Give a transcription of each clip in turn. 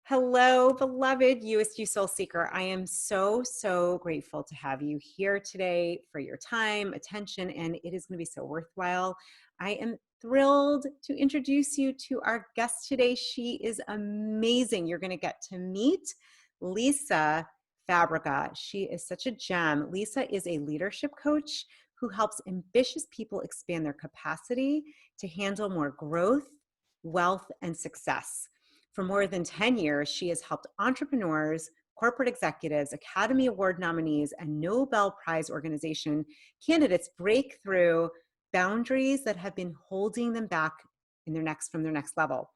Hello, beloved You-est You Soul Seeker. I am so grateful to have you here today for your time, attention, and it is going to be so worthwhile. I am thrilled to introduce you to our guest today. She is amazing. You're going to get to meet Lisa Fabrega. She is such a gem. Lisa is a leadership coach who helps ambitious people expand their capacity to handle more growth, wealth, and success. For more than 10 years, she has helped entrepreneurs, corporate executives, Academy Award nominees, and Nobel Prize organization candidates break through boundaries that have been holding them back from their next level.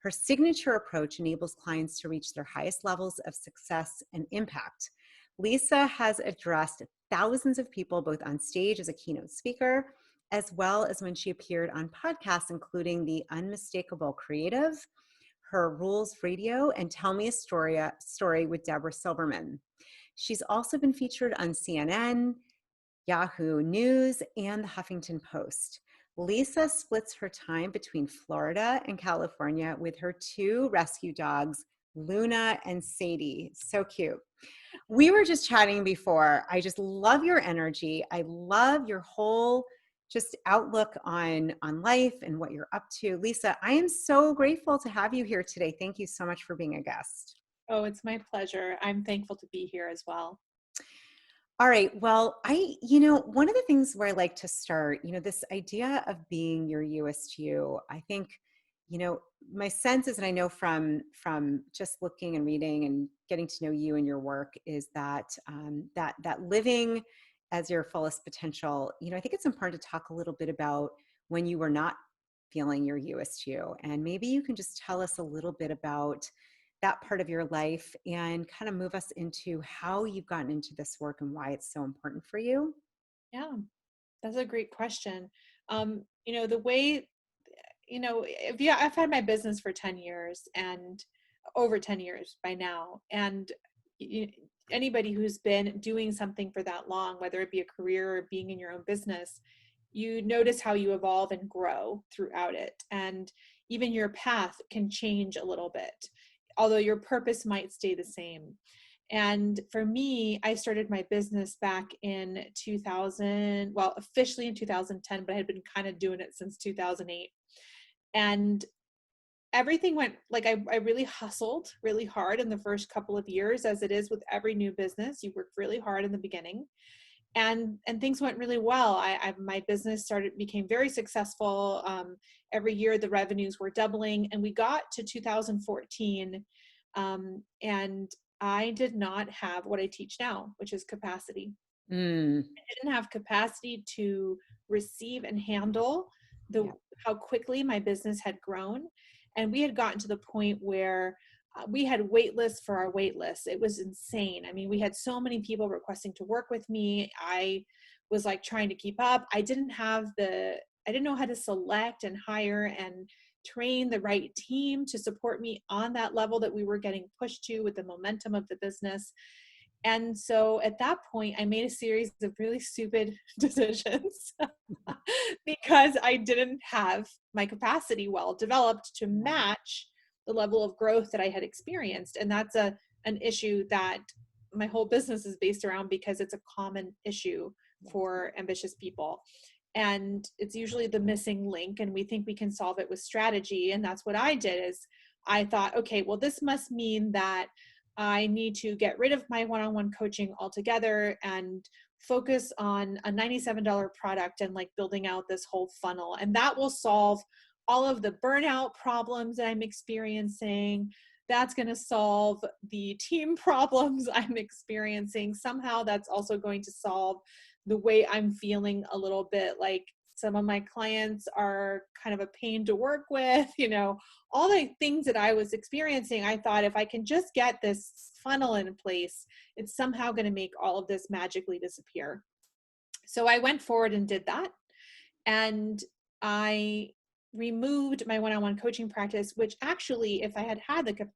Her signature approach enables clients to reach their highest levels of success and impact. Lisa has addressed thousands of people both on stage as a keynote speaker, as well as when she appeared on podcasts, including the Unmistakable Creative, Her Rules Radio, and Tell Me a Story with Debra Silverman. She's also been featured on CNN, Yahoo News, and the Huffington Post. Lisa splits her time between Florida and California with her two rescue dogs, Luna and Sadie. So cute. We were just chatting before. I just love your energy. I love your whole just outlook on life and what you're up to. Lisa, I am so grateful to have you here today. Thank you so much for being a guest. Oh, it's my pleasure. I'm thankful to be here as well. All right. Well, one of the things where I like to start, this idea of being your You-est you, I think, my sense is, and I know from just looking and reading and getting to know you and your work, is that that living as your fullest potential. I think it's important to talk a little bit about when you were not feeling your You-est you, and maybe you can just tell us a little bit about that part of your life and kind of move us into how you've gotten into this work and why it's so important for you. Yeah, that's a great question. The way, I've had my business for 10 years and over 10 years by now. And you, anybody who's been doing something for that long, whether it be a career or being in your own business, you notice how you evolve and grow throughout it. And even your path can change a little bit, although your purpose might stay the same. And for me, I started my business back in 2000, well, officially in 2010, but I had been kind of doing it since 2008. And everything went like I really hustled really hard in the first couple of years, as it is with every new business. You work really hard in the beginning. And things went really well. My business became very successful. Every year the revenues were doubling, and we got to 2014, and I did not have what I teach now, which is capacity. I didn't have capacity to receive and handle how quickly my business had grown, and we had gotten to the point where we had wait lists for our wait lists. It was insane. I mean, we had so many people requesting to work with me. I was like trying to keep up. I didn't know how to select and hire and train the right team to support me on that level that we were getting pushed to with the momentum of the business. And so at that point, I made a series of really stupid decisions because I didn't have my capacity well developed to match the level of growth that I had experienced. And that's an issue that my whole business is based around, because it's a common issue for ambitious people. And it's usually the missing link, and we think we can solve it with strategy. And that's what I did. Is I thought, okay, well, this must mean that I need to get rid of my one-on-one coaching altogether and focus on a $97 product and like building out this whole funnel. And that will solve all of the burnout problems that I'm experiencing. That's going to solve the team problems I'm experiencing. Somehow that's also going to solve the way I'm feeling a little bit like some of my clients are kind of a pain to work with, all the things that I was experiencing. I thought if I can just get this funnel in place, it's somehow going to make all of this magically disappear. So I went forward and did that. And I removed my one-on-one coaching practice, which actually, if I had had the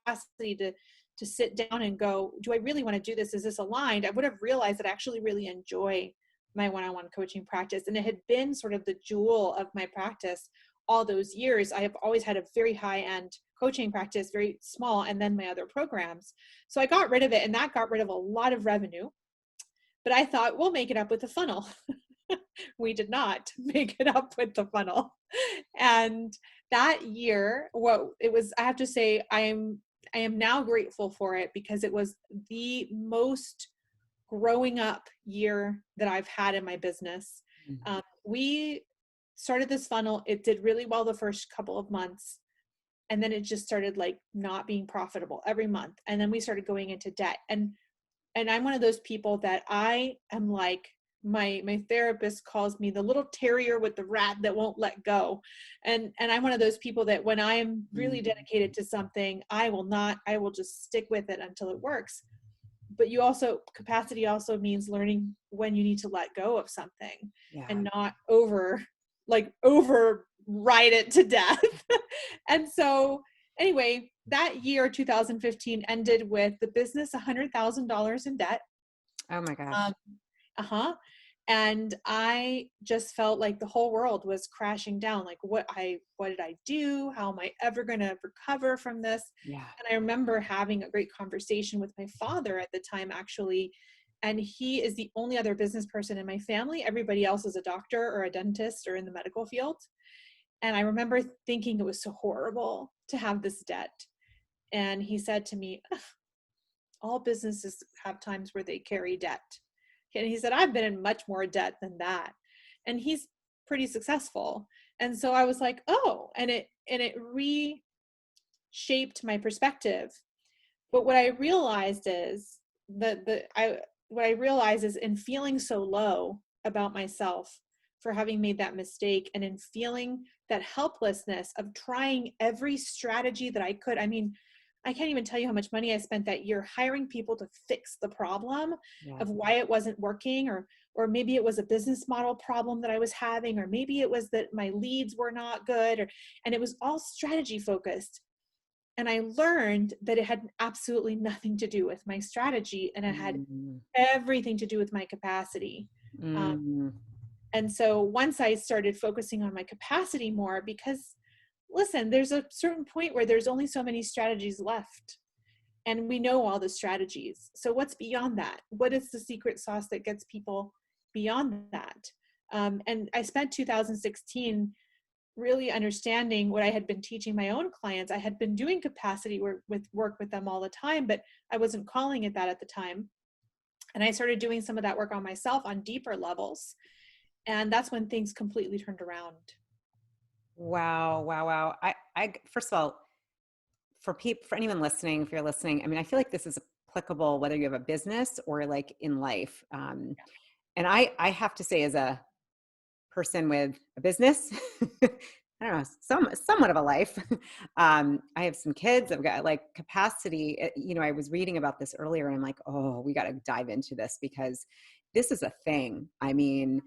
capacity to sit down and go, do I really want to do this? Is this aligned? I would have realized that I actually really enjoy my one-on-one coaching practice. And it had been sort of the jewel of my practice all those years, I have always had a very high-end coaching practice, very small, and then my other programs. So I got rid of it, and that got rid of a lot of revenue. But I thought, we'll make it up with the funnel. We did not make it up with the funnel. And that year, I have to say, I am now grateful for it, because it was the most growing up year that I've had in my business. We started this funnel. It did really well the first couple of months. And then it just started like not being profitable every month. And then we started going into debt. And I'm one of those people that I am like, my therapist calls me the little terrier with the rat that won't let go. And I'm one of those people that when I'm really dedicated to something, I will just stick with it until it works. But capacity also means learning when you need to let go of something, and not override it to death. And so anyway, that year, 2015, ended with the business $100,000 in debt. Oh my gosh. And I just felt like the whole world was crashing down. Like, what did I do? How am I ever going to recover from this? Yeah. And I remember having a great conversation with my father at the time, actually. And he is the only other business person in my family. Everybody else is a doctor or a dentist or in the medical field. And I remember thinking it was so horrible to have this debt. And he said to me, all businesses have times where they carry debt. And he said, I've been in much more debt than that. And he's pretty successful. And so I was like, oh, and it reshaped my perspective. But what I realized is in feeling so low about myself for having made that mistake, and in feeling that helplessness of trying every strategy that I could. I mean, I can't even tell you how much money I spent that year hiring people to fix the problem of why it wasn't working, or maybe it was a business model problem that I was having, or maybe it was that my leads were not good, and it was all strategy focused. And I learned that it had absolutely nothing to do with my strategy, and it had everything to do with my capacity. And so once I started focusing on my capacity more, because listen, there's a certain point where there's only so many strategies left, and we know all the strategies. So what's beyond that? What is the secret sauce that gets people beyond that? And I spent 2016 really understanding what I had been teaching my own clients. I had been doing capacity work with them all the time, but I wasn't calling it that at the time. And I started doing some of that work on myself on deeper levels. And that's when things completely turned around. Wow. I first of all, for anyone listening, if you're listening, I mean, I feel like this is applicable whether you have a business or like in life. And I have to say, as a person with a business, I don't know, somewhat of a life. I have some kids. I've got like capacity. I was reading about this earlier, and I'm like, oh, we got to dive into this, because this is a thing. I mean,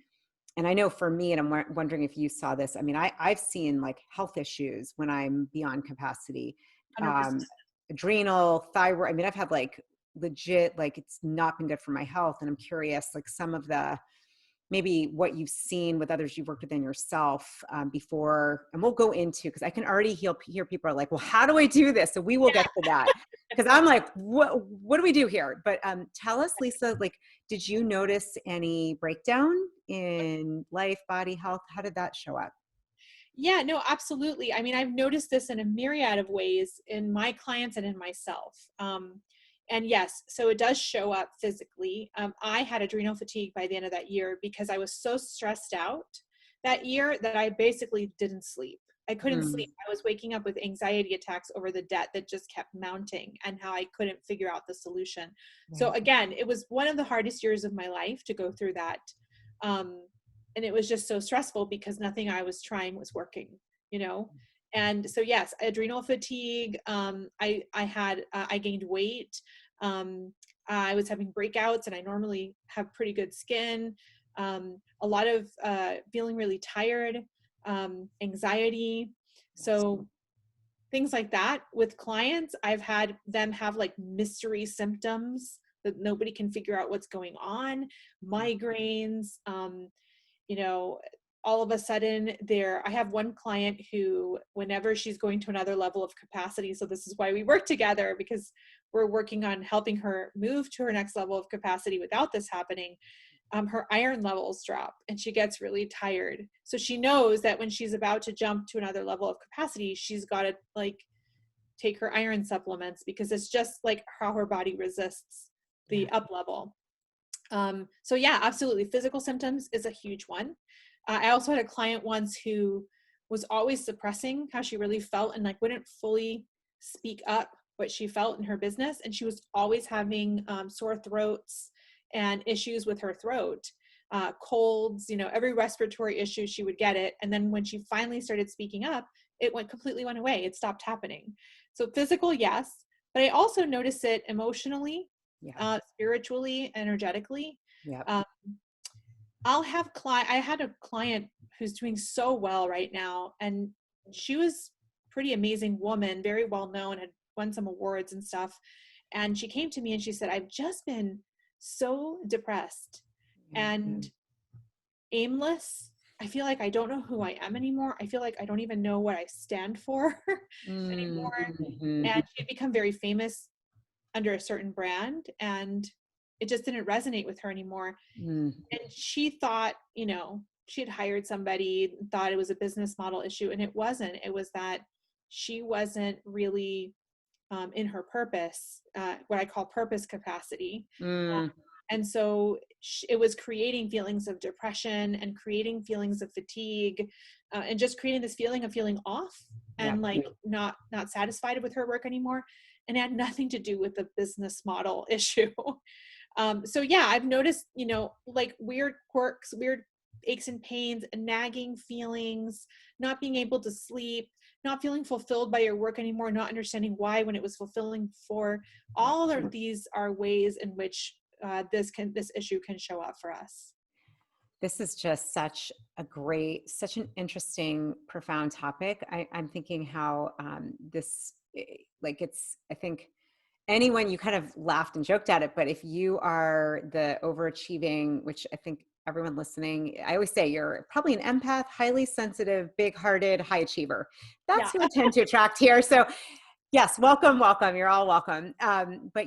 and I know for me, and I'm wondering if you saw this. I mean, I've seen like health issues when I'm beyond capacity, 100%. Adrenal, thyroid. I mean, I've had like legit, like it's not been good for my health. And I'm curious, like some of the, maybe what you've seen with others you've worked with in yourself before, and we'll go into, because I can already hear people are like, well, how do I do this? So we will get to that, because I'm like, what do we do here? But tell us, Lisa, like, did you notice any breakdown in life, body, health? How did that show up? Yeah, no, absolutely. I mean, I've noticed this in a myriad of ways in my clients and in myself. And yes, so it does show up physically. I had adrenal fatigue by the end of that year because I was so stressed out that year that I basically didn't sleep. I couldn't sleep. I was waking up with anxiety attacks over the debt that just kept mounting, and how I couldn't figure out the solution. Right. So again, it was one of the hardest years of my life to go through that. And it was just so stressful because nothing I was trying was working, And so, yes, adrenal fatigue. I gained weight. I was having breakouts, and I normally have pretty good skin. A lot of feeling really tired, anxiety. So things like that with clients, I've had them have like mystery symptoms that nobody can figure out what's going on, migraines, all of a sudden I have one client who, whenever she's going to another level of capacity, so this is why we work together, because we're working on helping her move to her next level of capacity without this happening. Her iron levels drop and she gets really tired. So she knows that when she's about to jump to another level of capacity, she's got to like take her iron supplements, because it's just like how her body resists the up level. So yeah, absolutely. Physical symptoms is a huge one. I also had a client once who was always suppressing how she really felt and like wouldn't fully speak up what she felt in her business. And she was always having sore throats and issues with her throat, colds, every respiratory issue, she would get it. And then when she finally started speaking up, it completely went away. It stopped happening. So physical, yes, but I also notice it emotionally, spiritually, energetically. Yeah. I had a client who's doing so well right now, and she was pretty amazing woman, very well known, had won some awards and stuff. And she came to me and she said, I've just been so depressed and aimless. I feel like I don't know who I am anymore. I feel like I don't even know what I stand for anymore. And she had become very famous under a certain brand, and it just didn't resonate with her anymore. And she thought, she had hired somebody, thought it was a business model issue, and it wasn't. It was that she wasn't really in her purpose, what I call purpose capacity. And so it was creating feelings of depression and creating feelings of fatigue, and just creating this feeling of feeling off and like not satisfied with her work anymore. And it had nothing to do with the business model issue. So yeah, I've noticed, like weird quirks, weird aches and pains, nagging feelings, not being able to sleep, not feeling fulfilled by your work anymore, not understanding why when it was fulfilling before. All of these are ways in which this issue can show up for us. This is just such an interesting, profound topic. I'm thinking how I think anyone, you kind of laughed and joked at it, but if you are the overachieving, which I think everyone listening, I always say you're probably an empath, highly sensitive, big-hearted, high achiever. That's who I tend to attract here. So yes, welcome. You're all welcome. But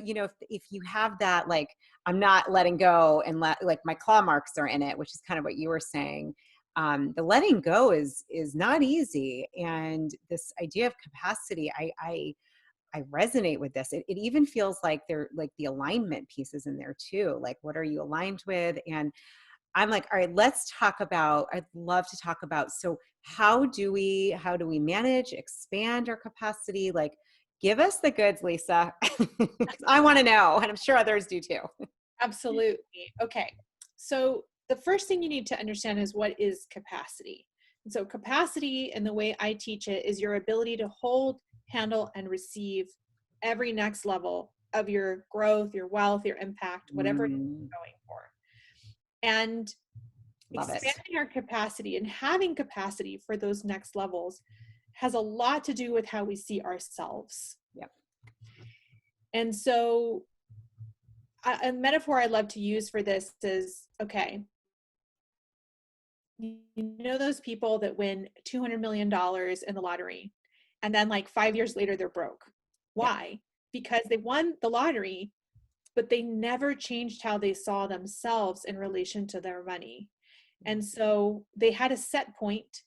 if you have that, like, I'm not letting go and like my claw marks are in it, which is kind of what you were saying. The letting go is not easy. And this idea of capacity, I resonate with this. It even feels like they're like the alignment pieces in there too. Like, what are you aligned with? And I'm like, all right, I'd love to talk about, so how do we manage, expand our capacity? Like, give us the goods, Lisa. I want to know, and I'm sure others do too. Absolutely. Okay. So the first thing you need to understand is, what is capacity? And so capacity, and the way I teach it, is your ability to hold, handle, and receive every next level of your growth, your wealth, your impact, whatever it is you're going for. And Love expanding it. our capacity and having capacity for those next levels has a lot to do with how we see ourselves. Yep. And so a metaphor I love to use for this is, okay, those people that win $200 million in the lottery, and then like 5 years later, they're broke. Why? Yep. Because they won the lottery, but they never changed how they saw themselves in relation to their money. And so they had a set point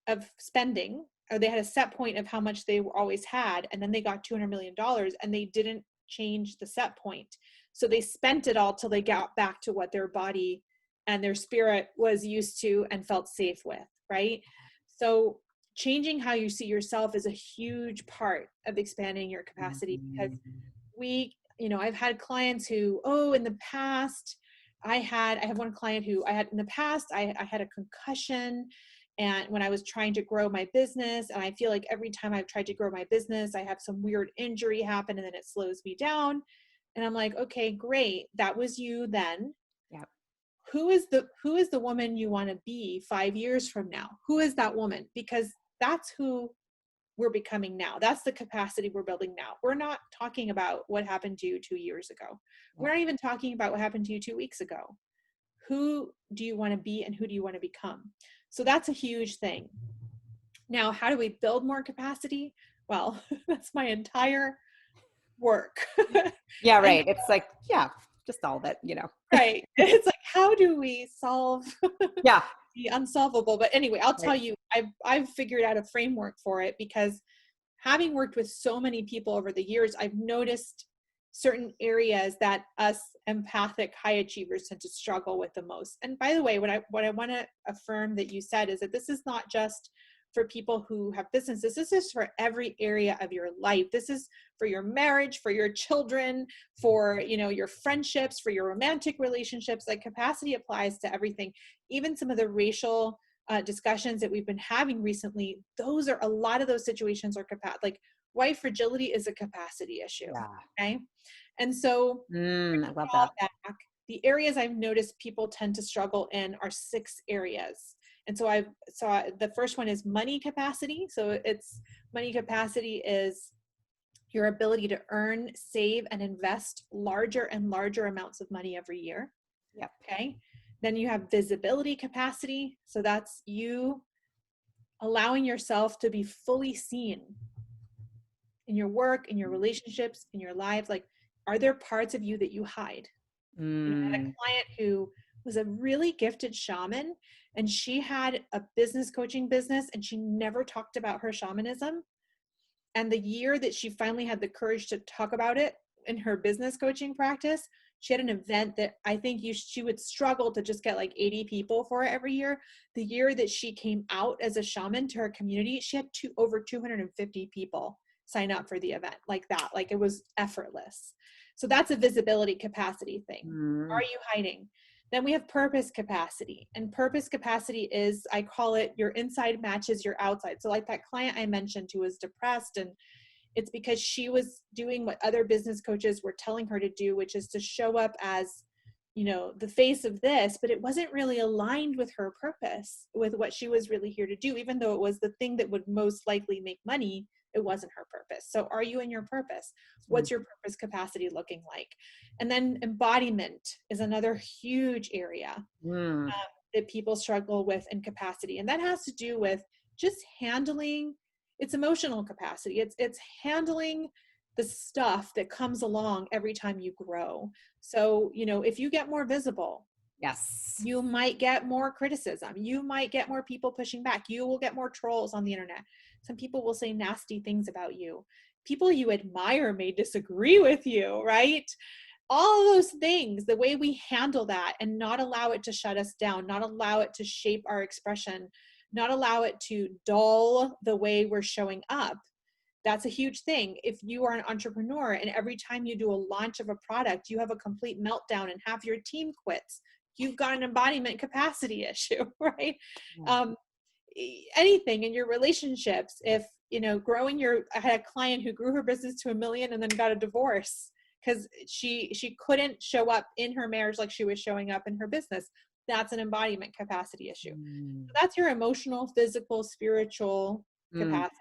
of spending, or they had a set point of how much they always had, and then they got $200 million and they didn't change the set point. So they spent it all till they got back to what their body and their spirit was used to and felt safe with, right? So changing how you see yourself is a huge part of expanding your capacity, because I've had clients who, in the past, I have one client who in the past, I had a concussion, and when I was trying to grow my business, and I feel like every time I've tried to grow my business, I have some weird injury happen and then it slows me down. And I'm like, okay, great. That was you then. Yeah. Who is the woman you want to be 5 years from now? Who is that woman? Because that's who we're becoming now. That's the capacity we're building now. We're not talking about what happened to you 2 years ago. We're not even talking about what happened to you 2 weeks ago. Who do you want to be and who do you want to become? So that's a huge thing. Now, how do we build more capacity? Well, that's my entire work. Yeah, And right. It's like, yeah, just all that, right. It's like, how do we solve Yeah. the unsolvable? But anyway, I'll Right. tell you, I've figured out a framework for it, because having worked with so many people over the years, I've noticed certain areas that us empathic high achievers tend to struggle with the most. And by the way, what I want to affirm that you said is that this is not just for people who have businesses. This is for every area of your life. This is for your marriage, for your children, for, your friendships, for your romantic relationships. Like, capacity applies to everything. Even some of the racial discussions that we've been having recently, those are, a lot of those situations are like, white fragility is a capacity issue. Yeah. Okay. And so I love all that. back, the areas I've noticed people tend to struggle in are 6 areas. And so the first one is money capacity. So it's money capacity is your ability to earn, save, and invest larger and larger amounts of money every year. Yep. Okay. Then you have visibility capacity. So that's you allowing yourself to be fully seen in your work, in your relationships, in your lives. Like, are there parts of you that you hide? I had a client who was a really gifted shaman, and she had a business coaching business, and she never talked about her shamanism. And the year that she finally had the courage to talk about it in her business coaching practice, she had an event that I think she would struggle to just get like 80 people for it every year. The year that she came out as a shaman to her community, she had over 250 people sign up for the event like that. Like, it was effortless. So that's a visibility capacity thing. Are you hiding? Then we have purpose capacity. And purpose capacity is, I call it, your inside matches your outside. So like that client I mentioned who was depressed, and it's because she was doing what other business coaches were telling her to do, which is to show up as, the face of this, but it wasn't really aligned with her purpose, with what she was really here to do. Even though it was the thing that would most likely make money, it wasn't her purpose. So are you in your purpose? What's your purpose capacity looking like? And then embodiment is another huge area that people struggle with in capacity. And that has to do with just handling, it's emotional capacity. It's handling the stuff that comes along every time you grow. So, if you get more visible, Yes. you might get more criticism. You might get more people pushing back. You will get more trolls on the internet. Some people will say nasty things about you. People you admire may disagree with you, right? All of those things, the way we handle that and not allow it to shut us down, not allow it to shape our expression, not allow it to dull the way we're showing up. That's a huge thing. If you are an entrepreneur and every time you do a launch of a product, you have a complete meltdown and half your team quits, you've got an embodiment capacity issue, right? Anything in your relationships, if, I had a client who grew her business to $1 million and then got a divorce because she couldn't show up in her marriage like she was showing up in her business. That's an embodiment capacity issue. So that's your emotional, physical, spiritual capacity.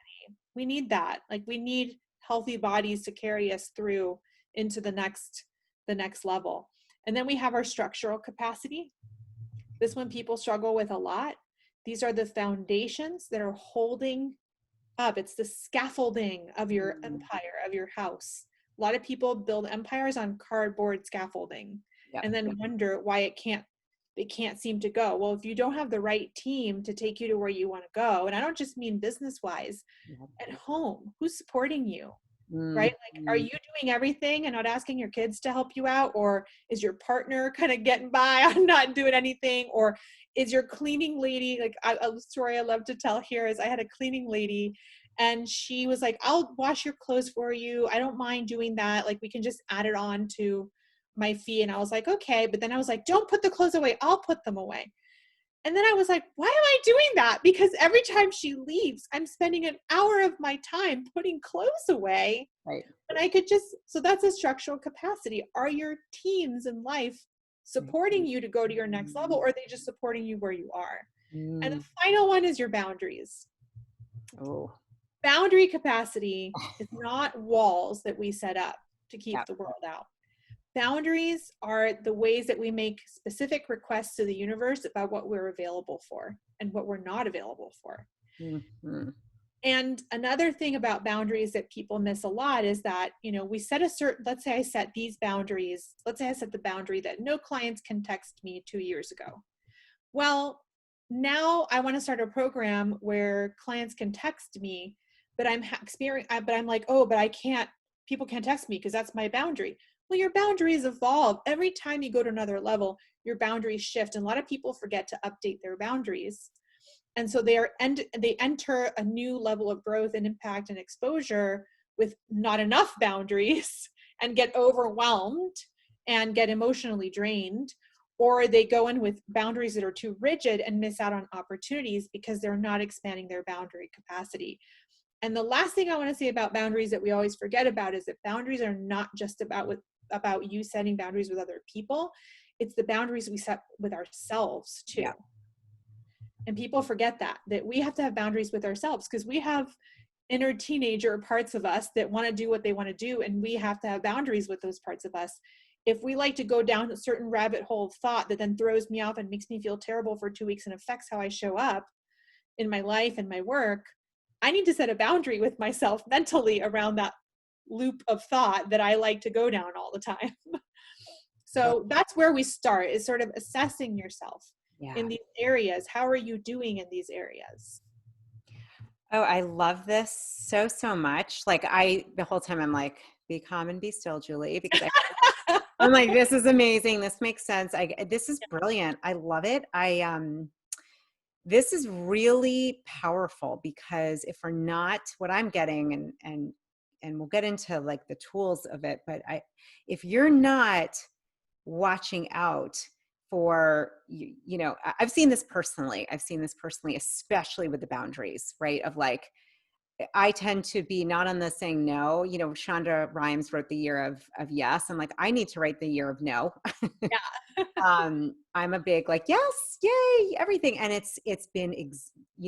We need that. Like, we need healthy bodies to carry us through into the next level. And then we have our structural capacity. This one people struggle with a lot. These are the foundations that are holding up. It's the scaffolding of your empire, of your house. A lot of people build empires on cardboard scaffolding and then wonder why it can't seem to go. Well, if you don't have the right team to take you to where you want to go, and I don't just mean business wise, at home, who's supporting you? Right? Like, are you doing everything and not asking your kids to help you out? Or is your partner kind of getting by on not doing anything? Or is your cleaning lady, like, a story I love to tell here is I had a cleaning lady and she was like, I'll wash your clothes for you. I don't mind doing that. Like, we can just add it on to my fee. And I was like, okay. But then I was like, don't put the clothes away. I'll put them away. And then I was like, why am I doing that? Because every time she leaves, I'm spending an hour of my time putting clothes away. Right. And so that's a structural capacity. Are your teams in life supporting you to go to your next level, or are they just supporting you where you are? And the final one is your boundaries. Boundary capacity is not walls that we set up to keep the world out. Boundaries are the ways that we make specific requests to the universe about what we're available for and what we're not available for. Mm-hmm. And another thing about boundaries that people miss a lot is that, we set a certain, let's say I set these boundaries. Let's say I set the boundary that no clients can text me 2 years ago. Well, now I want to start a program where clients can text me, but I'm like, oh, but I can't, people can't text me because that's my boundary. Well, your boundaries evolve. Every time you go to another level, your boundaries shift. And a lot of people forget to update their boundaries. And so they enter a new level of growth and impact and exposure with not enough boundaries and get overwhelmed and get emotionally drained, or they go in with boundaries that are too rigid and miss out on opportunities because they're not expanding their boundary capacity. And the last thing I want to say about boundaries that we always forget about is that boundaries are not just about you setting boundaries with other people. It's the boundaries we set with ourselves too. Yeah. And people forget that we have to have boundaries with ourselves, because we have inner teenager parts of us that want to do what they want to do. And we have to have boundaries with those parts of us. If we like to go down a certain rabbit hole of thought that then throws me off and makes me feel terrible for 2 weeks and affects how I show up in my life and my work, I need to set a boundary with myself mentally around that loop of thought that I like to go down all the time. So that's where we start, is sort of assessing yourself in these areas. How are you doing in these areas? Oh, I love this so, so much. Like the whole time I'm like, be calm and be still, Julie, because I'm like, this is amazing. This makes sense. This is brilliant. I love it. This is really powerful, because if we're not, what I'm getting, and we'll get into like the tools of it, but if you're not watching out for, I've seen this personally, especially with the boundaries, right? Of like, I tend to be not on the saying no. Shonda Rhimes wrote the year of yes. I'm like, I need to write the year of no. Yeah. I'm a big like, yes, yay, everything. And it's been,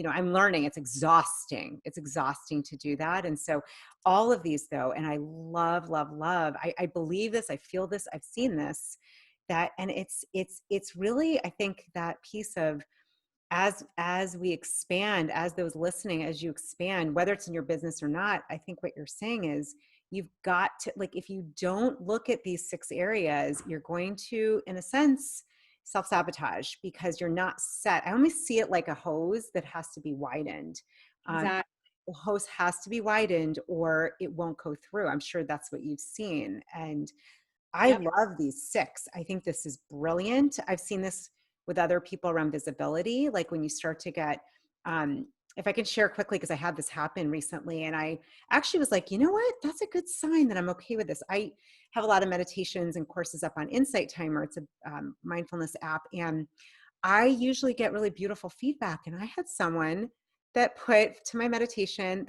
I'm learning it's exhausting. It's exhausting to do that. And so all of these though, and I love, love, love, I believe this, I feel this, I've seen this, and it's really, I think that piece of, as we expand, as those listening, as you expand, whether it's in your business or not, I think what you're saying is, you've got to, like, if you don't look at these 6 areas, you're going to, in a sense, self-sabotage, because you're not set. I almost see it like a hose that has to be widened. Exactly. The hose has to be widened or it won't go through. I'm sure that's what you've seen. And I Yep. love these 6. I think this is brilliant. I've seen this with other people around visibility. Like when you start to get, if I can share quickly, because I had this happen recently, and I actually was like, you know what? That's a good sign that I'm okay with this. I have a lot of meditations and courses up on Insight Timer. It's a mindfulness app. And I usually get really beautiful feedback. And I had someone that put to my meditation,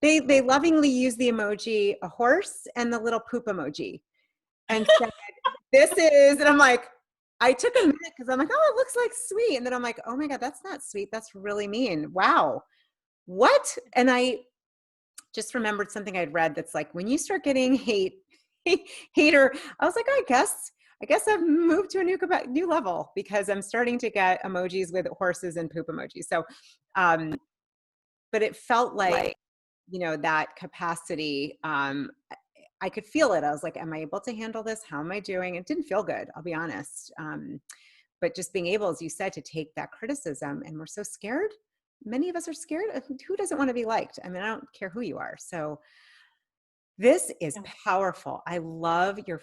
they lovingly use the emoji, a horse and the little poop emoji, and said, this is, and I'm like, I took a minute because I'm like, oh, it looks like sweet. And then I'm like, oh my God, that's not sweet. That's really mean. Wow. What? And I just remembered something I'd read that's like, when you start getting hater, I was like, I guess I've moved to a new level, because I'm starting to get emojis with horses and poop emojis. So, but it felt like, that capacity, I could feel it. I was like, am I able to handle this? How am I doing? It didn't feel good, I'll be honest. But just being able, as you said, to take that criticism, and we're so scared. Many of us are scared. Who doesn't want to be liked? I mean, I don't care who you are. So this is powerful. I love the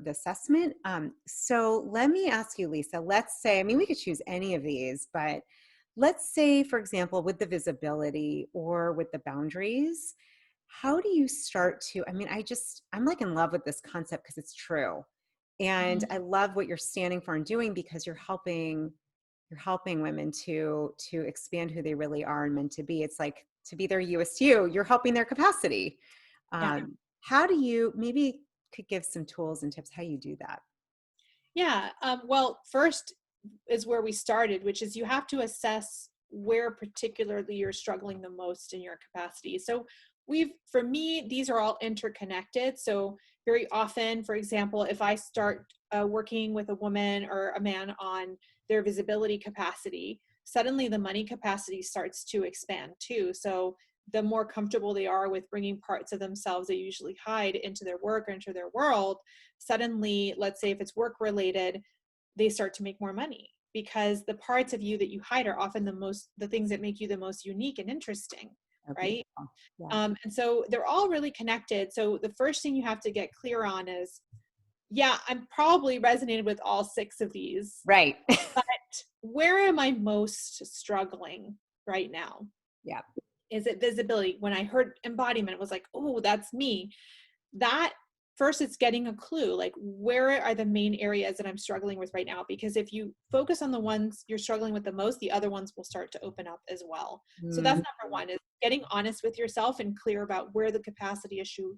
assessment. So let me ask you, Lisa, let's say, I mean, we could choose any of these, but let's say, for example, with the visibility or with the boundaries, how do you start to, I mean, I'm like in love with this concept because it's true. And I love what you're standing for and doing, because you're helping women to expand who they really are and meant to be. It's like, to be their You-est you, you're helping their capacity. Yeah. How do you, maybe could give some tools and tips how you do that? Yeah. Well, first is where we started, which is you have to assess where particularly you're struggling the most in your capacity. So for me, these are all interconnected. So very often, for example, if I start working with a woman or a man on their visibility capacity, suddenly the money capacity starts to expand too. So the more comfortable they are with bringing parts of themselves they usually hide into their work or into their world, suddenly, let's say if it's work related, they start to make more money, because the parts of you that you hide are often the things that make you the most unique and interesting, Oh, right? beautiful. Yeah. And so they're all really connected. So the first thing you have to get clear on is, yeah, I'm probably resonated with all 6 of these, Right. but where am I most struggling right now? Yeah. Is it visibility? When I heard embodiment, it was like, oh, that's me. That first, it's getting a clue, like where are the main areas that I'm struggling with right now? Because if you focus on the ones you're struggling with the most, the other ones will start to open up as well. So that's number one, is getting honest with yourself and clear about where the capacity issue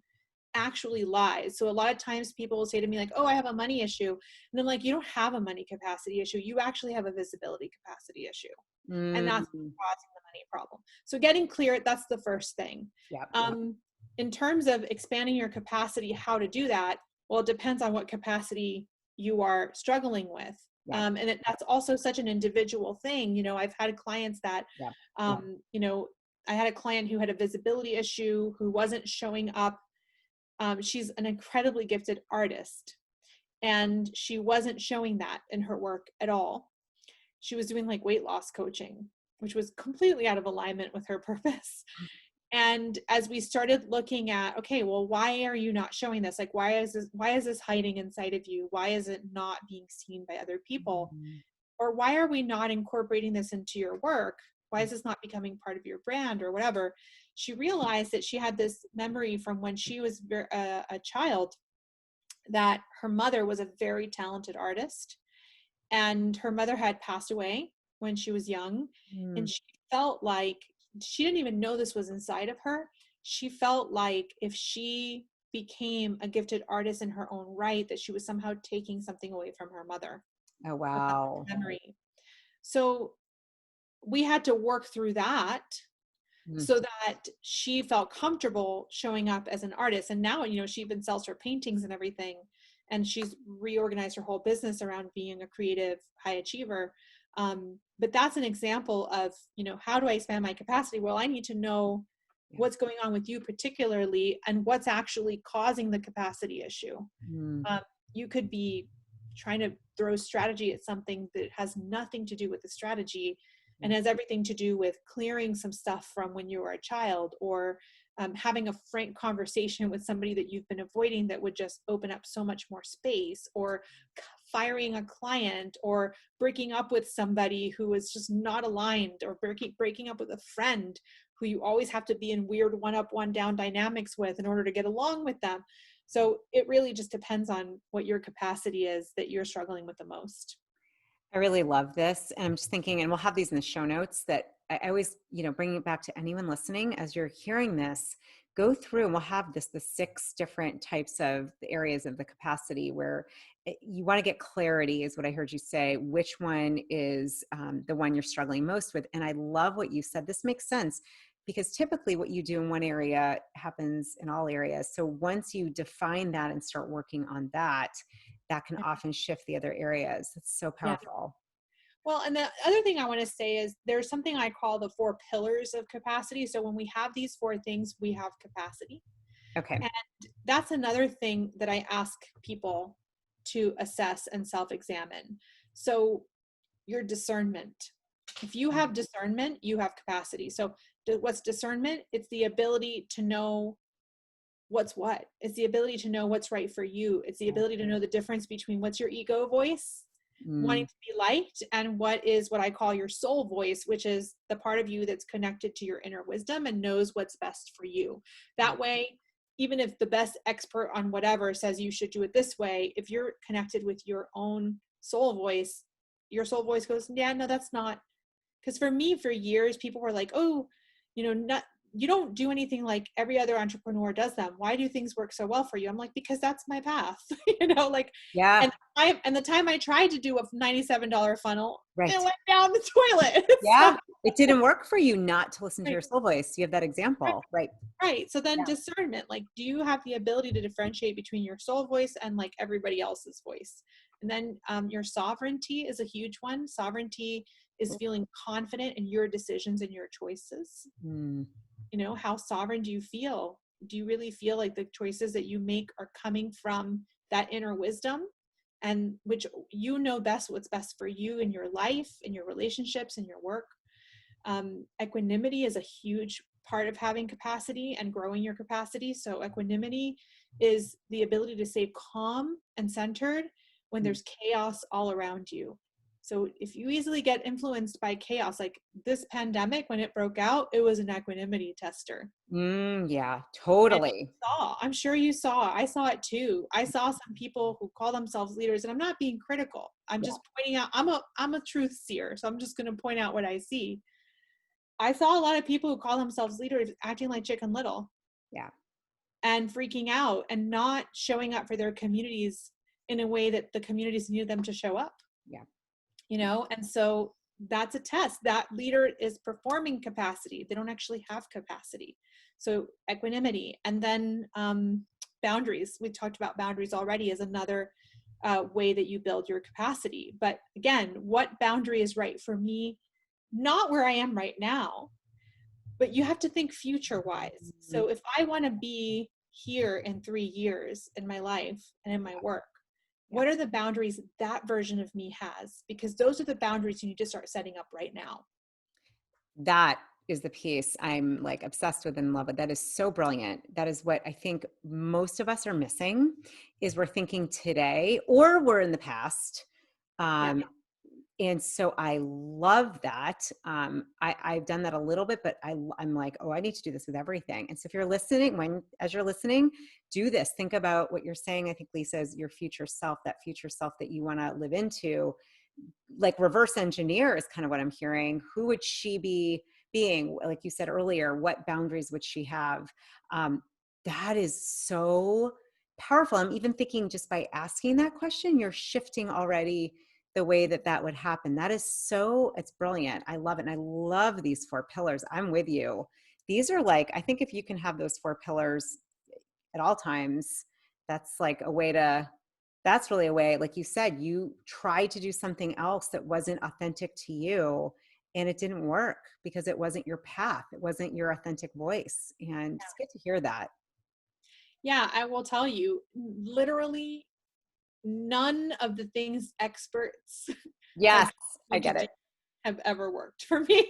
actually lies. So a lot of times people will say to me like, oh, I have a money issue. And I'm like, you don't have a money capacity issue. You actually have a visibility capacity issue. And that's Mm. what's causing the money problem. So getting clear, that's the first thing. Yeah. In terms of expanding your capacity, how to do that, well, it depends on what capacity you are struggling with. Yeah. That's also such an individual thing. You know, I've had clients that, Yeah. you know, I had a client who had a visibility issue, who wasn't showing up. She's an incredibly gifted artist, and she wasn't showing that in her work at all. She was doing like weight loss coaching, which was completely out of alignment with her purpose. And as we started looking at, okay, well, why are you not showing this? Like, why is this hiding inside of you? Why is it not being seen by other people? Mm-hmm. Or why are we not incorporating this into your work? Why is this not becoming part of your brand or whatever? She realized that she had this memory from when she was a child, that her mother was a very talented artist, and her mother had passed away when she was young. And she felt like, she didn't even know this was inside of her. She felt like if she became a gifted artist in her own right, that she was somehow taking something away from her mother, Oh, from her wow. memory. So we had to work through that so that she felt comfortable showing up as an artist. And now, you know, she even sells her paintings and everything, and she's reorganized her whole business around being a creative high achiever. But that's an example of, you know, how do I expand my capacity? Well, I need to know what's going on with you particularly, and what's actually causing the capacity issue. You could be trying to throw strategy at something that has nothing to do with the strategy, and has everything to do with clearing some stuff from when you were a child, or having a frank conversation with somebody that you've been avoiding that would just open up so much more space, or firing a client, or breaking up with somebody who is just not aligned, or breaking up with a friend who you always have to be in weird one up, one down dynamics with in order to get along with them. So it really just depends on what your capacity is that you're struggling with the most. I really love this. And I'm just thinking, and we'll have these in the show notes, that I always, you know, bringing it back to anyone listening, as you're hearing this, go through and we'll have the 6 different types of the areas of the capacity where you want to get clarity, is what I heard you say, which one is the one you're struggling most with. And I love what you said. This makes sense, because typically what you do in one area happens in all areas. So once you define that and start working on that, that can often shift the other areas. It's so Yeah. powerful. Well, and the other thing I want to say is there's something I call the 4 pillars of capacity. So when we have these 4 things, we have capacity. Okay. And that's another thing that I ask people to assess and self-examine. So your discernment. If you have discernment, you have capacity. So what's discernment? It's the ability to know what's what. It's the ability to know what's right for you. It's the ability to know the difference between what's your ego voice, wanting to be liked, and what I call your soul voice, which is the part of you that's connected to your inner wisdom and knows what's best for you. That way, even if the best expert on whatever says you should do it this way, if you're connected with your own soul voice, your soul voice goes, yeah, no, that's not. Because for me, for years, people were like, oh, you know, you don't do anything like every other entrepreneur does them. Why do things work so well for you? I'm like, because that's my path, like, Yeah. and the time I tried to do a $97 funnel, Right. it went down the toilet. Yeah. So, It didn't work for you not to listen to your right, soul voice. You have that example. Right. right. So then Yeah. discernment, like, do you have the ability to differentiate between your soul voice and like everybody else's voice? And then your sovereignty is a huge one. Sovereignty is feeling confident in your decisions and your choices. Mm. How sovereign do you feel? Do you really feel like the choices that you make are coming from that inner wisdom, and which best what's best for you in your life, in your relationships, in your work? Equanimity is a huge part of having capacity and growing your capacity. So equanimity is the ability to stay calm and centered when there's chaos all around you. So if you easily get influenced by chaos, like this pandemic, when it broke out, it was an equanimity tester. Yeah, And totally. I'm sure you saw, I saw it too. I saw some people who call themselves leaders, and I'm not being critical. I'm Yeah. just pointing out, I'm a truth seer. So I'm just going to point out what I see. I saw a lot of people who call themselves leaders acting like Chicken Little Yeah. and freaking out and not showing up for their communities in a way that the communities needed them to show up. Yeah. And so that's a test. That leader is performing capacity. They don't actually have capacity. So equanimity, and then boundaries. We talked about boundaries already as another way that you build your capacity. But again, what boundary is right for me? Not where I am right now, but you have to think future wise. Mhm. So if I want to be here in 3 years in my life and in my work, Yeah. what are the boundaries that version of me has? Because those are the boundaries you need to start setting up right now. That is the piece I'm like obsessed with and in love with. That is so brilliant. That is what I think most of us are missing, is we're thinking today or we're in the past. Yeah. And so I love that. I've done that a little bit, but I'm like, oh, I need to do this with everything. And so if you're listening, as you're listening, do this. Think about what you're saying. I think Lisa is your future self, that future self that you want to live into. Like reverse engineer is kind of what I'm hearing. Who would she be being? Like you said earlier, what boundaries would she have? That is so powerful. I'm even thinking just by asking that question, you're shifting already the way that would happen. That is it's brilliant. I love it. And I love these 4 pillars. I'm with you. These are like, I think if you can have those 4 pillars at all times, that's like that's really a way, like you said, you tried to do something else that wasn't authentic to you and it didn't work because it wasn't your path. It wasn't your authentic voice. And it's good to hear that. Yeah, I will tell you, literally none of the things experts have Yes, I me to get do it. have ever worked for me.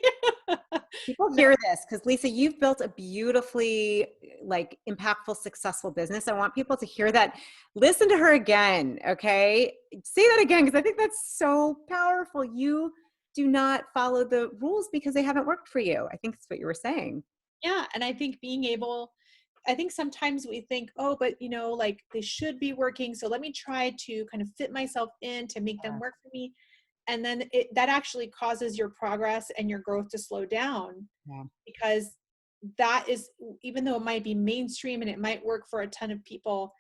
People No, hear this because Lisa, you've built a beautifully like impactful, successful business. I want people to hear that. Listen to her again. Okay. Say that again, because I think that's so powerful. You do not follow the rules because they haven't worked for you. I think that's what you were saying. yeah, and I think sometimes we think, oh, but like they should be working, so let me try to kind of fit myself in to make them work for me. And then that actually causes your progress and your growth to slow down, Yeah. because that is, even though it might be mainstream and it might work for a ton of people,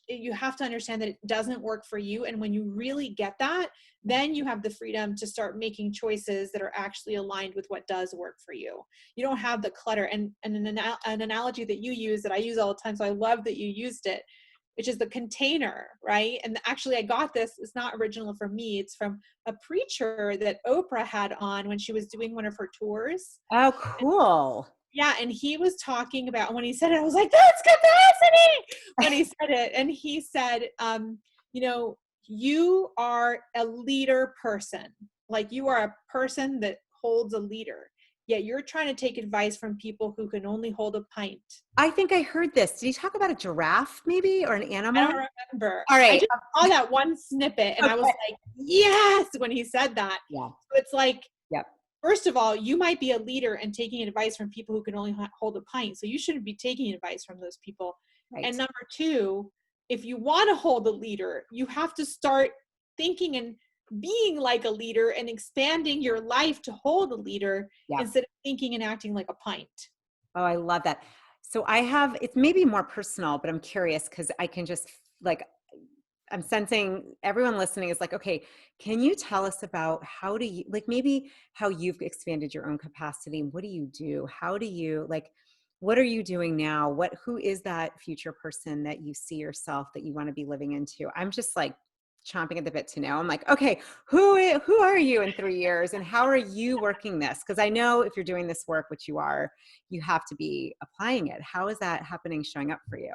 you have to understand that it doesn't work for you. And when you really get that, then you have the freedom to start making choices that are actually aligned with what does work for you. You don't have the clutter. And an analogy that you use that I use all the time, so I love that you used it, which is the container, right? And actually I got this, it's not original for me, it's from a preacher that Oprah had on when she was doing one of her tours. Oh, cool. Yeah, and he was talking about, when he said it, I was like, that's capacity when he said it. And he said, you are a leader person. Like, you are a person that holds a leader. Yet you're trying to take advice from people who can only hold a pint. I think I heard this. Did he talk about a giraffe maybe or an I animal? don't remember. All I right. just saw that one snippet and I was Okay. like, yes, when he said that. Yeah. So it's like, Yep. first of all, you might be a leader and taking advice from people who can only hold a pint. So you shouldn't be taking advice from those people. Right. And number 2, if you want to hold a leader, you have to start thinking and being like a leader and expanding your life to hold a leader Yeah. instead of thinking and acting like a pint. Oh, I love that. So I have, it's maybe more personal, but I'm curious because I can just like, I'm sensing everyone listening is like, okay, can you tell us about how do you, like maybe how you've expanded your own capacity? What do you do? How do you like, what are you doing now? Who is that future person that you see yourself that you want to be living into? I'm just like chomping at the bit to know. I'm like, okay, who are you in 3 years and how are you working this? Because I know if you're doing this work, which you are, you have to be applying it. How is that happening, showing up for you?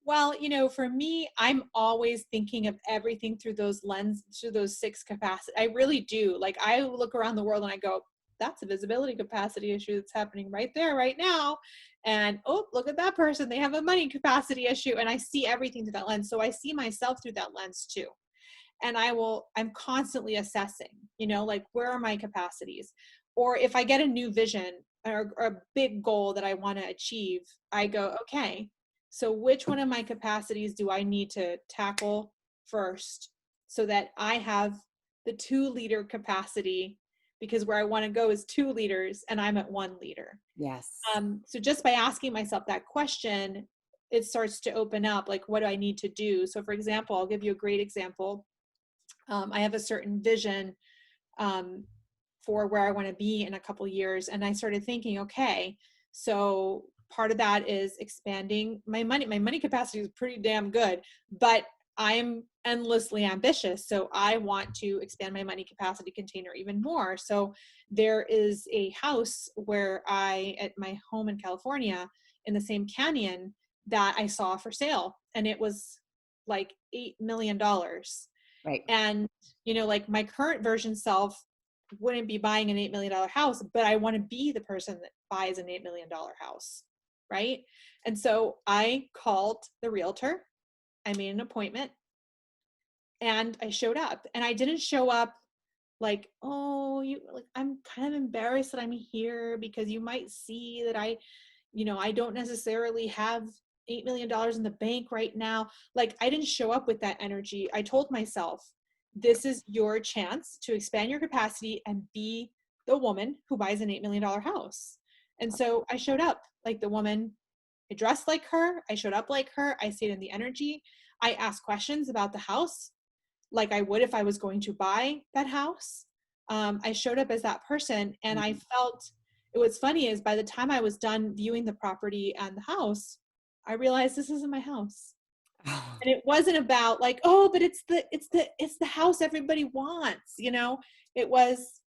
Well, for me, I'm always thinking of everything through through those six capacities. I really do. Like I look around the world and I go, that's a visibility capacity issue that's happening right there, right now. And oh, look at that person. They have a money capacity issue. And I see everything through that lens. So I see myself through that lens too. And I'm constantly assessing, like where are my capacities? Or if I get a new vision or a big goal that I want to achieve, I go, okay, so which one of my capacities do I need to tackle first so that I have the 2-leader capacity? Because where I want to go is 2 leaders and I'm at 1 leader. Yes. So just by asking myself that question, it starts to open up, like, what do I need to do? So for example, I'll give you a great example. I have a certain vision um, for where I want to be in a couple years. And I started thinking, okay, so part of that is expanding my money. My money capacity is pretty damn good, but I'm endlessly ambitious. So I want to expand my money capacity container even more. So there is a house at my home in California in the same canyon that I saw for sale. And it was like $8 million. Right. And, like my current version self wouldn't be buying an $8 million house, but I want to be the person that buys an $8 million house. Right. And so I called the realtor, I made an appointment and I showed up, and I didn't show up like, oh, I'm kind of embarrassed that I'm here because you might see that I don't necessarily have $8 million in the bank right now. Like I didn't show up with that energy. I told myself, this is your chance to expand your capacity and be the woman who buys an $8 million house. And so I showed up like the woman. I dressed like her. I showed up like her. I stayed in the energy. I asked questions about the house like I would if I was going to buy that house. I showed up as that person, and I felt, what's funny is by the time I was done viewing the property and the house, I realized this isn't my house. Oh, And it wasn't about like, oh, but it's the house everybody wants. It was,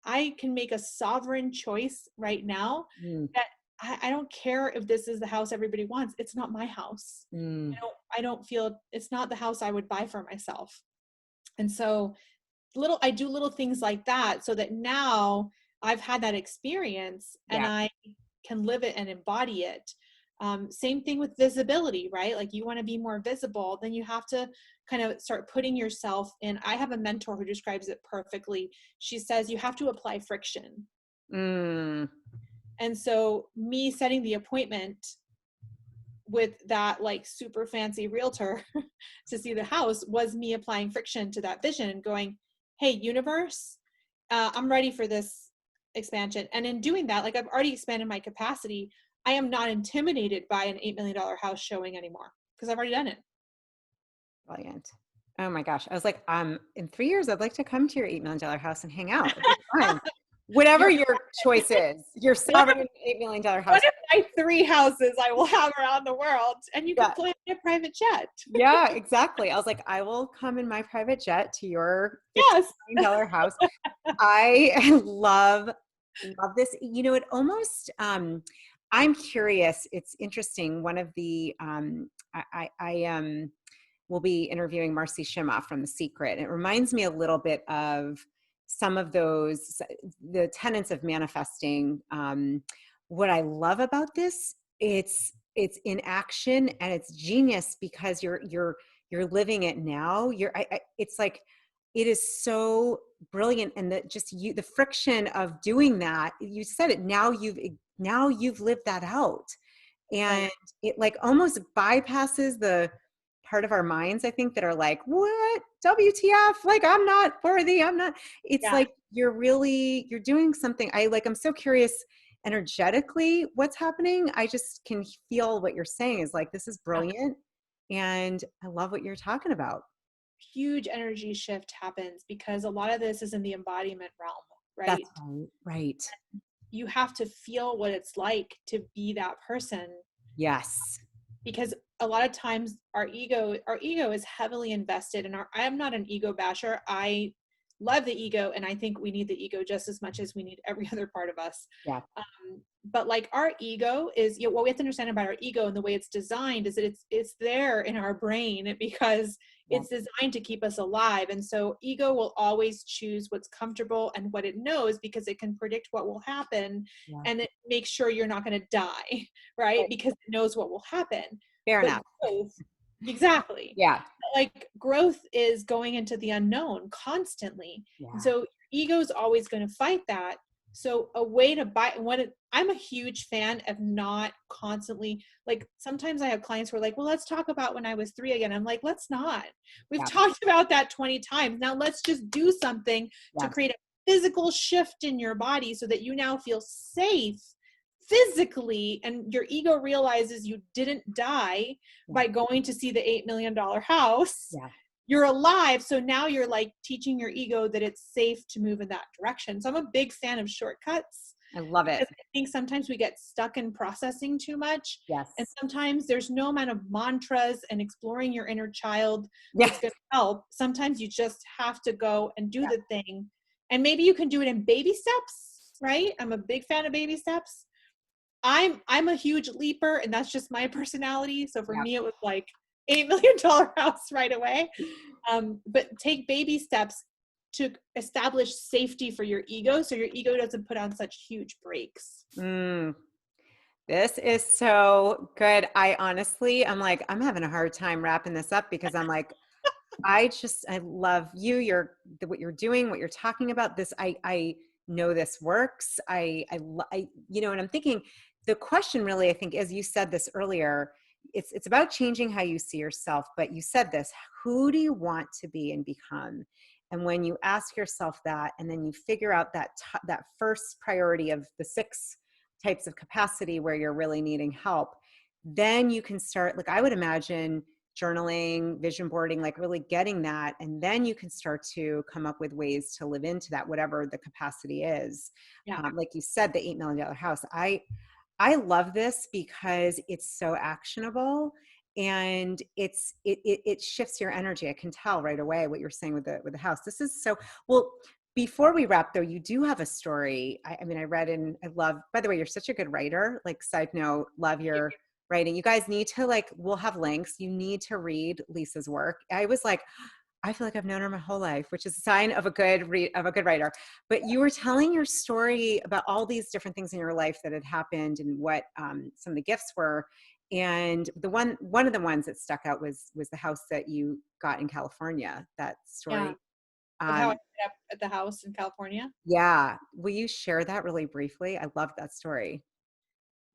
I can make a sovereign choice right now mm, that I don't care if this is the house everybody wants. It's not my house. mm. I don't feel, it's not the house I would buy for myself. And so I do little things like that so that now I've had that experience and Yeah. I can live it and embody it. Same thing with visibility, right? Like you want to be more visible, then you have to kind of start putting yourself in. I have a mentor who describes it perfectly. She says you have to apply friction. Mm. And so me setting the appointment with that like super fancy realtor to see the house was me applying friction to that vision and going, hey, universe, I'm ready for this expansion. And in doing that, like I've already expanded my capacity. I am not intimidated by an $8 million house showing anymore because I've already done it. Brilliant. Oh my gosh. I was like, in 3 years, I'd like to come to your $8 million house and hang out. It'd be fun. Whatever You're your choice is, your sovereign $8 million one house. of my 3 houses I will have around the world, and you can Yeah. fly in a private jet. Yeah, exactly. I was like, I will come in my private jet to your $15 Yes. million house. I love this. It almost, I'm curious. It's interesting. One of the, I will be interviewing Marcy Shimoff from The Secret. It reminds me a little bit of some of the tenets of manifesting. What I love about this, it's in action and it's genius because you're living it now. It's like, it is so brilliant. And the friction of doing that, you said it, now you've lived that out. Right. And it like almost bypasses the part of our minds, I think, that are like, what? WTF? Like, I'm not worthy. I'm not. It's Yeah. like you're doing something. I'm so curious. energetically what's happening. I just can feel what you're saying is like, this is brilliant. And I love what you're talking about. Huge energy shift happens because a lot of this is in the embodiment realm, right? That's right. Right. You have to feel what it's like to be that person, Yes. because a lot of times our ego is heavily invested in I am not an ego basher. I love the ego, and I think we need the ego just as much as we need every other part of us. Yeah. But like our ego is, what we have to understand about our ego and the way it's designed is that it's there in our brain because Yeah. it's designed to keep us alive. And so ego will always choose what's comfortable and what it knows because it can predict what will happen, Yeah. and it makes sure you're not going to die, right? Because it knows what will happen. Fair But enough. growth, exactly. Yeah. Like growth is going into the unknown constantly. And Yeah. so ego is always going to fight that. So a way to buy I'm a huge fan of not constantly, like sometimes I have clients who are like, well, let's talk about when I was 3 again. I'm like, let's not. We've Yeah. talked about that 20 times. Now let's just do something to Yeah. create a physical shift in your body so that you now feel safe physically, and your ego realizes you didn't die by going to see the $8 million house. Yeah. You're alive. So now you're like teaching your ego that it's safe to move in that direction. So I'm a big fan of shortcuts I love it. because I think sometimes we get stuck in processing too much. Yes. And sometimes there's no amount of mantras and exploring your inner child Yeah. that's going to help. Sometimes you just have to go and do the thing. And maybe you can do it in baby steps, right? I'm a big fan of baby steps. I'm a huge leaper, and that's just my personality. So for Yeah. me, it was like $8 million house right away. But take baby steps to establish safety for your ego, so your ego doesn't put on such huge brakes. This is so good. I'm like, I'm having a hard time wrapping this up because I'm like, I love you. What you're doing, what you're talking about. I know this works. And I'm thinking the question really, I think, as you said this earlier, it's about changing how you see yourself. But you said this, who do you want to be and become? And when you ask yourself that, and then you figure out that first priority of the 6 types of capacity where you're really needing help, then you can start, like I would imagine, journaling, vision boarding, like really getting that. And then you can start to come up with ways to live into that, whatever the capacity is. Yeah. Like you said, the $8 million house. I love this because it's so actionable, and it shifts your energy. I can tell right away what you're saying with the house. This is so well. Before we wrap though, you do have a story. I mean, I read and I love, by the way, you're such a good writer. Like, side note, love your writing. You guys need to, like, we'll have links. You need to read Lisa's work. I was like, I feel like I've known her my whole life, which is a sign of a good writer. But you were telling your story about all these different things in your life that had happened and what some of the gifts were. And one of the ones that stuck out was the house that you got in California. That Yeah. story. Of how I ended up at the house in California. Yeah. Will you share that really briefly? I love that story.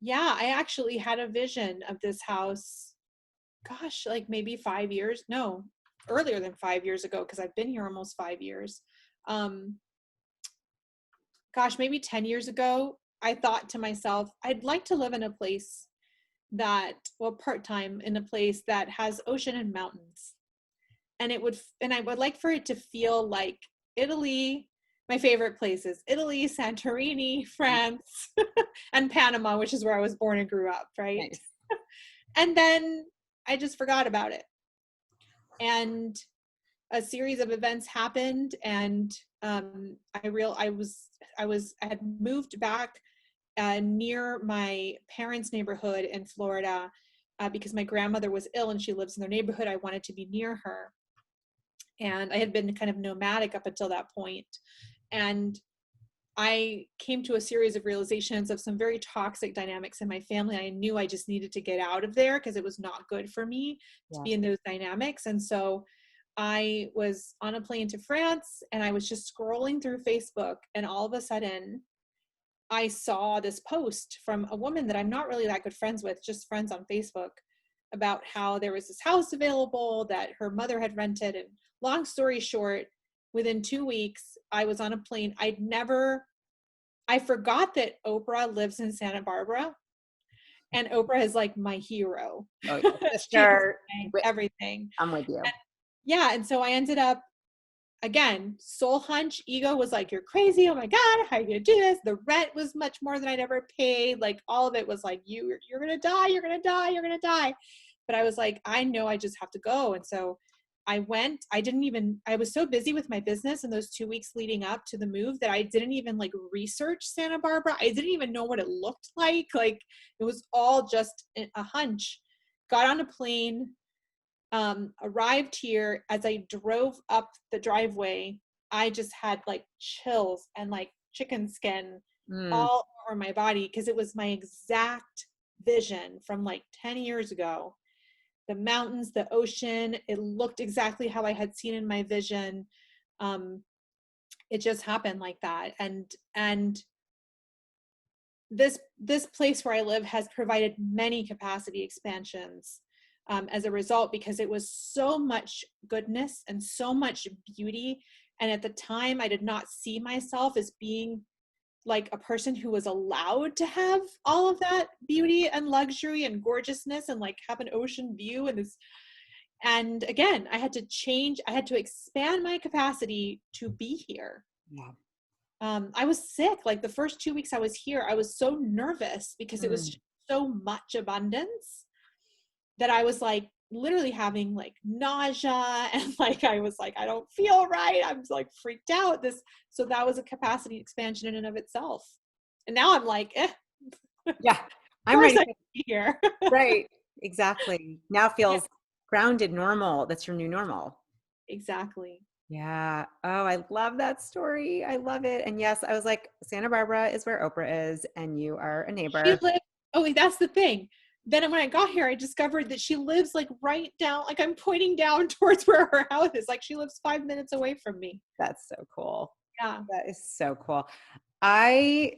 Yeah, I actually had a vision of this house, gosh, like maybe 5 years. No, earlier than 5 years ago, because I've been here almost 5 years. Um, Gosh, maybe 10 years ago, I thought to myself, I'd like to live in a place part-time in a place that has ocean and mountains. And I would like for it to feel like Italy. My favorite places: Italy, Santorini, France, and Panama, which is where I was born and grew up, right? Nice. And then I just forgot about it. And a series of events happened, and I had moved back near my parents' neighborhood in Florida because my grandmother was ill and she lives in their neighborhood. I wanted to be near her. And I had been kind of nomadic up until that point. And I came to a series of realizations of some very toxic dynamics in my family. I knew I just needed to get out of there because it was not good for me to be in those dynamics. And so I was on a plane to France, and I was just scrolling through Facebook, and all of a sudden I saw this post from a woman that I'm not really that good friends with, just friends on Facebook, about how there was this house available that her mother had rented. And long story short, within 2 weeks, I was on a plane. I forgot that Oprah lives in Santa Barbara, and Oprah is like my hero. Oh, yeah. She is Sister, my everything. I'm with you. Yeah, and so I ended up, again, soul hunch, ego was like, you're crazy, oh my God, how are you gonna do this? The rent was much more than I'd ever paid. Like all of it was like, you're gonna die, you're gonna die, you're gonna die. But I was like, I know I just have to go. And so I went. I was so busy with my business in those 2 weeks leading up to the move that I didn't even like research Santa Barbara. I didn't even know what it looked like. Like it was all just a hunch. Got on a plane, arrived here. As I drove up the driveway, I just had like chills and like chicken skin Mm, all over my body because it was my exact vision from like 10 years ago. The mountains, the ocean, it looked exactly how I had seen in my vision. Um, it just happened like that. And this place where I live has provided many capacity expansions as a result, because it was so much goodness and so much beauty. And at the time, I did not see myself as being like a person who was allowed to have all of that beauty and luxury and gorgeousness and like have an ocean view and this. And again, I had to expand my capacity to be here. yeah. I was sick. Like the first 2 weeks I was here, I was so nervous because it was Mm. so much abundance that I was like literally having like nausea and like I was like, I don't feel right. I'm like freaked out. So that was a capacity expansion in and of itself. And now I'm like, of Yeah. I'm course ready I for, can be here. right. Exactly. Now Yeah, feels grounded, normal. That's your new normal. exactly. Yeah. Oh, I love that story. I love it. And yes, I was like, Santa Barbara is where Oprah is, and you are a She neighbor. lived, oh, wait, that's the thing. Then when I got here, I discovered that she lives like right down, like I'm pointing down towards where her house is. Like she lives 5 minutes away from me. That's so cool. Yeah. That is so cool. I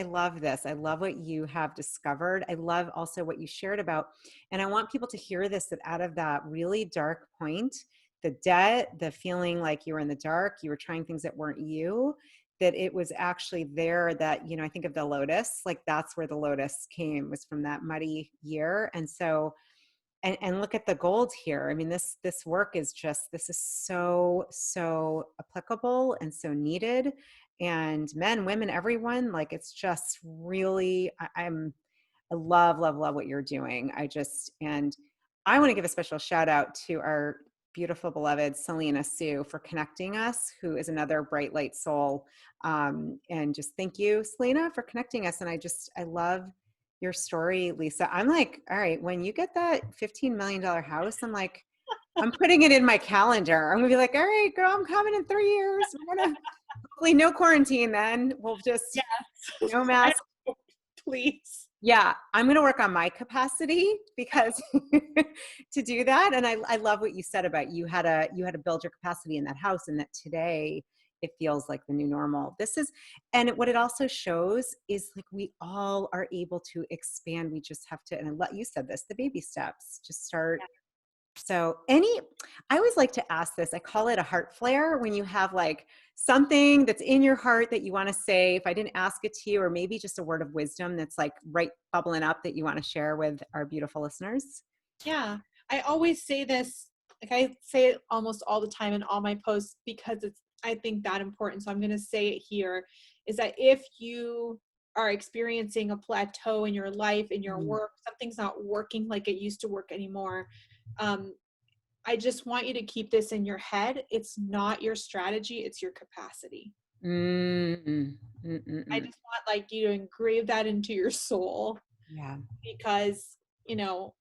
love this. I love what you have discovered. I love also what you shared about, and I want people to hear this, that out of that really dark point, the debt, the feeling like you were in the dark, you were trying things that weren't you, that it was actually there that, I think of the lotus, like that's where the lotus came, was from that muddy year. And so, and look at the gold here. I mean, this work is just, this is so applicable and so needed. And men, women, everyone, like it's just really, I love what you're doing. And I want to give a special shout out to our beautiful beloved Selena Sue for connecting us, who is another bright light soul. And just thank you, Selena, for connecting us. And I love your story, Lisa. I'm like, all right, when you get that $15 million house, I'm like, I'm putting it in my calendar. I'm gonna be like, all right, girl, I'm coming in 3 years. We're gonna hopefully no quarantine then. We'll just Yes. no I mask. know, please. Yeah, I'm going to work on my capacity because to do that. And I love what you said about you had to build your capacity in that house, and that today it feels like the new normal. And what it also shows is like we all are able to expand. We just have to, and you said this, the baby steps, just start. So I always like to ask this, I call it a heart flare, when you have like something that's in your heart that you want to say, if I didn't ask it to you, or maybe just a word of wisdom that's like right bubbling up that you want to share with our beautiful listeners. Yeah. I always say this, like I say it almost all the time in all my posts because it's, I think, that important. So I'm going to say it here, is that if you are experiencing a plateau in your life, in your Mm. work, something's not working like it used to work anymore. I just want you to keep this in your head. It's not your strategy, it's your capacity. Mm, I just want like you to engrave that into your soul, yeah. because, you know,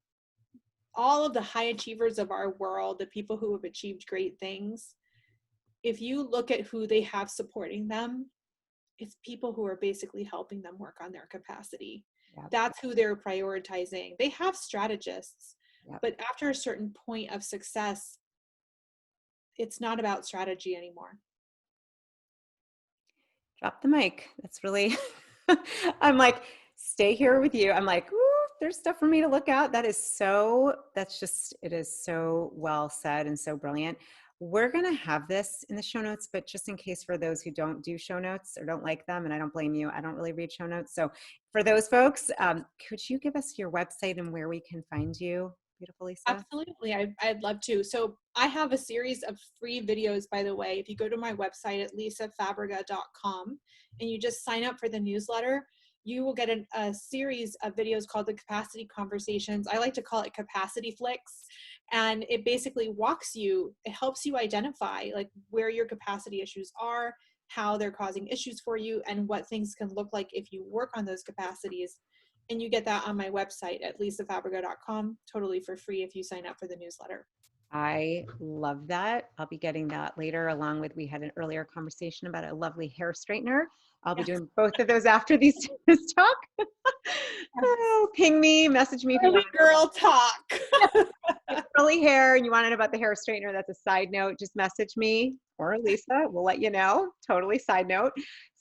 all of the high achievers of our world, the people who have achieved great things, if you look at who they have supporting them, it's people who are basically helping them work on their capacity. Yeah. That's who they're prioritizing. They have strategists, Yeah. but after a certain point of success, it's not about strategy anymore. Drop the mic. That's really, I'm like, stay here with you. I'm like, ooh, there's stuff for me to look at. It is so well said and so brilliant. We're going to have this in the show notes, but just in case for those who don't do show notes or don't like them, and I don't blame you, I don't really read show notes. So for those folks, could you give us your website and where we can find you, beautiful Lisa? Absolutely. I'd love to. So I have a series of free videos, by the way. If you go to my website at lisafabrega.com and you just sign up for the newsletter, you will get a series of videos called the Capacity Conversations. I like to call it Capacity Flicks. And it basically it helps you identify like where your capacity issues are, how they're causing issues for you, and what things can look like if you work on those capacities. And you get that on my website at lisafabrega.com, totally for free if you sign up for the newsletter. I love that. I'll be getting that later, along with, we had an earlier conversation about a lovely hair straightener. I'll be Yes. doing both of those after this talk. Oh, ping me, message me if you Early want to know girl talk. about curly hair and you want to know about the hair straightener. That's a side note. Just message me or Lisa. We'll let you know. Totally side note,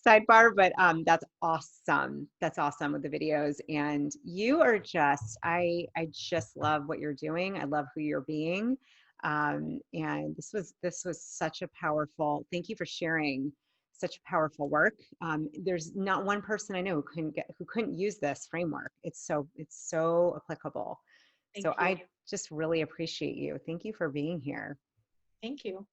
sidebar, but that's awesome. That's awesome with the videos. And you are just, I just love what you're doing. I love who you're being. And this was such a powerful, thank you for sharing such powerful work. There's not one person I know who couldn't use this framework. It's so applicable. Thank So you. I just really appreciate you. Thank you for being here. Thank you.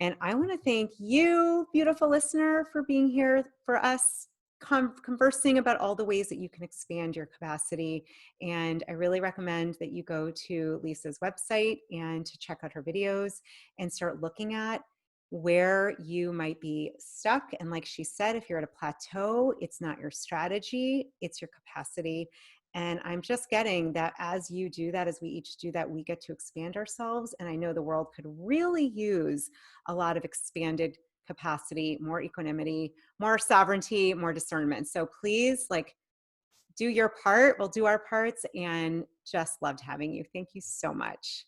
And I want to thank you, beautiful listener, for being here for us, conversing about all the ways that you can expand your capacity. And I really recommend that you go to Lisa's website and to check out her videos and start looking at where you might be stuck. And like she said, if you're at a plateau, it's not your strategy, it's your capacity. And I'm just getting that as you do that, as we each do that, we get to expand ourselves. And I know the world could really use a lot of expanded capacity, more equanimity, more sovereignty, more discernment. So please, like, do your part. We'll do our parts, and just loved having you. Thank you so much.